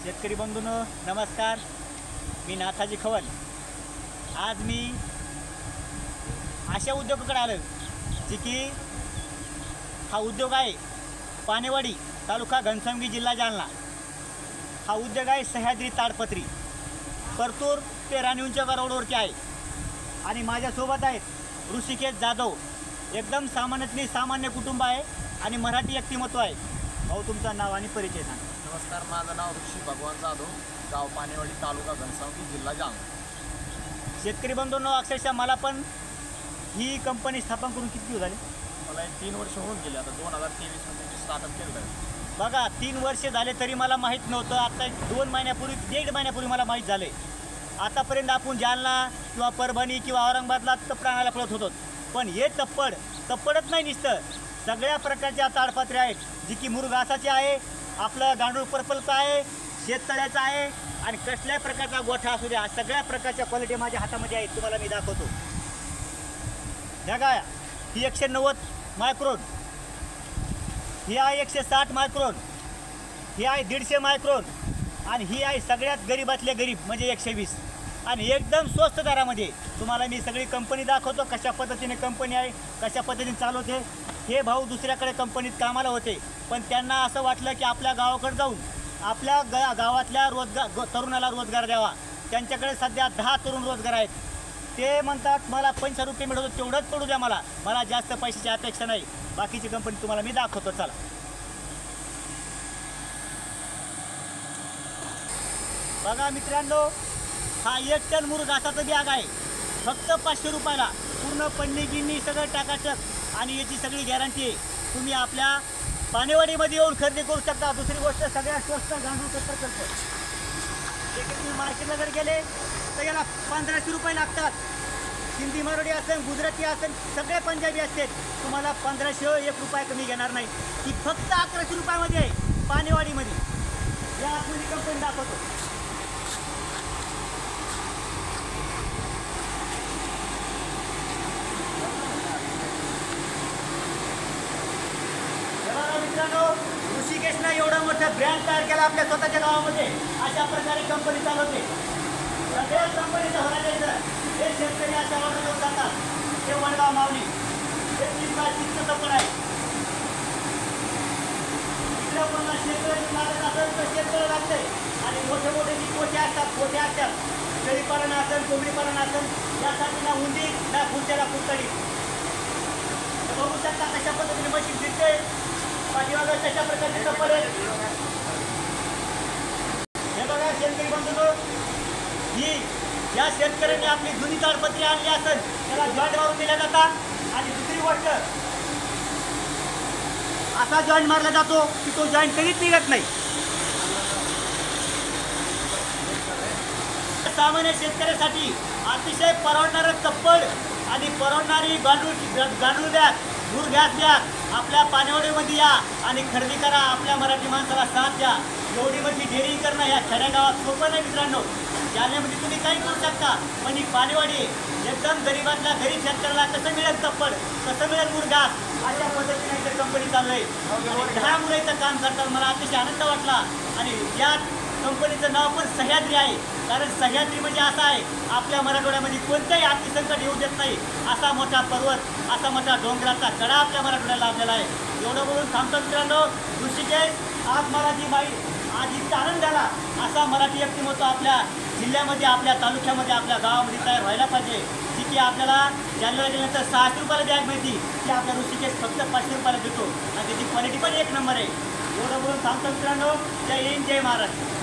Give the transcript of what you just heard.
शेतकरी बंधूंनो नमस्कार। मी नाथाजी खवल। आज मी अशा उद्योगाकडे आलो जी की हा उद्योग आहे पानेवाडी तालुका घनसावंगी जिल्हा जालना। हा उद्योग आहे सह्याद्री ताडपत्री परतूर ते राणीउंच्या रोडवरती आहे आणि माझ्यासोबत आहेत ऋषिकेश जाधव। एकदम सामान्यातली सामान्य कुटुंब आहे आणि मराठी व्यक्तिमत्व आहे। भाऊ तुमचं नाव आणि परिचय सांगा। नमस्कार, माझं नाव ऋषी भगवान जाधव, गाव पानेवाडी तालुका घनसावंगी जिल्हा जालना। शेतकरी बंधूंनो अक्षरशः मला पण ही कंपनी स्थापन करून किती दिवस झाले? मला 3 वर्ष होऊन गेले। आता 2023 मध्ये स्टार्टअप केलं आहे। बघा 3 वर्ष झाले तरी मला माहीत नव्हतं। आता 2 महिन्यापूर्वी 1.5 महिन्यापूर्वी मला माहीत झाले। आतापर्यंत आपण जालना किंवा परभणी किंवा औरंगाबादला तप्पड आणायला पळत होतो, पण हे तप्पडच नाही नुसतं सगळ्या प्रकारच्या ताडपत्रे आहेत जी की मुरघासाचे आहे, आपलं गांडूळ पर्पलचं आहे, शेततळ्याचं आहे आणि कसल्याही प्रकारचा गोठा असू द्या सगळ्या प्रकारच्या क्वालिटी माझ्या हातामध्ये आहेत। तुम्हाला मी दाखवतो। बघा ही 190 मायक्रोन, ही आहे 160 मायक्रोन, ही आहे 150 मायक्रोन आणि ही आहे सगळ्यात गरीबातले गरीब म्हणजे 120 आणि एकदम स्वस्त दरामध्ये तुम्हाला मी सगळी कंपनी दाखवतो। कशा पद्धतीने कंपनी आहे, कशा पद्धतीने चालवते। हे भाऊ दुसऱ्याकडे कंपनीत कामाला होते, पण त्यांना असं वाटलं की आपल्या गावाकडे जाऊन आपल्या गावातल्या तरुणाला रोजगार द्यावा। त्यांच्याकडे सध्या 10 तरुण रोजगार आहेत। ते म्हणतात मला 500 रुपये मिळतो तेवढंच पडू द्या, मला जास्त पैशाची अपेक्षा नाही। बाकीची कंपनी तुम्हाला मी दाखवतो, चला। बघा मित्रांनो, हा 1 टन मुरघासाचा बॅग आहे फक्त 500 रुपयाला। पूर्ण पन्नी गिन्नी सगळं टाकाटक आणि याची सगळी गॅरंटी आहे। तुम्ही आपल्या पानेवाडीमध्ये येऊन खरेदी करू शकता। दुसरी गोष्ट सगळ्यात स्वस्त गांडूळ कट्टर करतो। तुम्ही मार्केटला जर गेले तर याला 1500 रुपये लागतात। हिंदी मराठी असेल, गुजराती असेल, सगळे पंजाबी असतील, तुम्हाला 1500 1 रुपया कमी घेणार नाही। ती फक्त 1100 रुपयामध्ये आहे पानेवाडीमध्ये। या आतमध्ये कंपनी दाखवतो। ऋषिकेशनं एवढा मोठा ब्रँड तयार केला आपल्या स्वतःच्या गावामध्ये। अशा प्रकारे कंपनी चालवते। सगळ्या कंपनीचं होण्याचं हे शेतकरी अशा ऑर्डर घेऊन जातात। हे वडगाव मावली हे 3x3चं तपड आहे। इकडं पण शेतकरी लागत असेल तर शेतकरी लागते आणि मोठे जी कोठे असतात शेळीपालन असेल, कोंबडीपालन असेल, यासाठी ना उंदी ना खुर्च्याला कुठतडी बघू शकता कशा पद्धतीने मशीन फिरते। पाठीमागं तशा प्रकारचे कपडे हे बघा शेतकरी बंधूंनो, ही या शेतकऱ्यांनी आपली जुनी ताडपत्री आणली असेल त्याला जॉईंट मारून दिल्या जातात। आणि दुसरी गोष्ट असा जॉईंट मारला जातो की तो जॉईंट कधीच निघत नाही। सामान्य शेतकऱ्यासाठी अतिशय परवडणारं तप्पड आणि परवडणारी गांडूळ बॅग, मुरघास बॅग आपल्या पानेवाडीमध्ये या आणि खरेदी करा। आपल्या मराठी माणसाला साथ द्या। एवढी मोठी डेअरिंग करणं या खेड्यागावात सोपं नाही मित्रांनो। जालन्यामध्ये तुम्ही काही करू शकता, पण ही पानेवाडी एकदम गरीबातल्या गरीब शेतकऱ्याला कसं मिळेल तप्पड, कसं मिळेल मुरघास, अशा पद्धतीने इथं कंपनी चालू आहे। 10 मुलं इथं काम करतात। मला अतिशय आनंद वाटला आणि या कंपनीचं नाव पण सह्याद्री आहे, कारण सह्याद्री म्हणजे असा आहे आपल्या मराठवाड्यामध्ये कोणत्याही अतिसंकट येऊ देत नाही। असा मोठा पर्वत, असा मोठा डोंगराचा कडा आपल्या मराठवाड्याला लाभलेला आहे। एवढं बोलून थांबतो मित्रांनो। ऋषिकेश आज आज इतका आनंद झाला। असा मराठी व्यक्तिमत्व आपल्या जिल्ह्यामध्ये, आपल्या तालुक्यामध्ये, आपल्या गावामध्ये तयार व्हायला पाहिजे, जी की आपल्याला जालन्याला गेल्यानंतर 600 रुपयाला बॅग मिळते, ती आपल्या ऋषिकेश फक्त 500 रुपयाला देतो आणि त्याची क्वालिटी पण 1 नंबर आहे। एवढं बोलून थांबतो मित्रांनो। जय हिंद, जय महाराष्ट्र।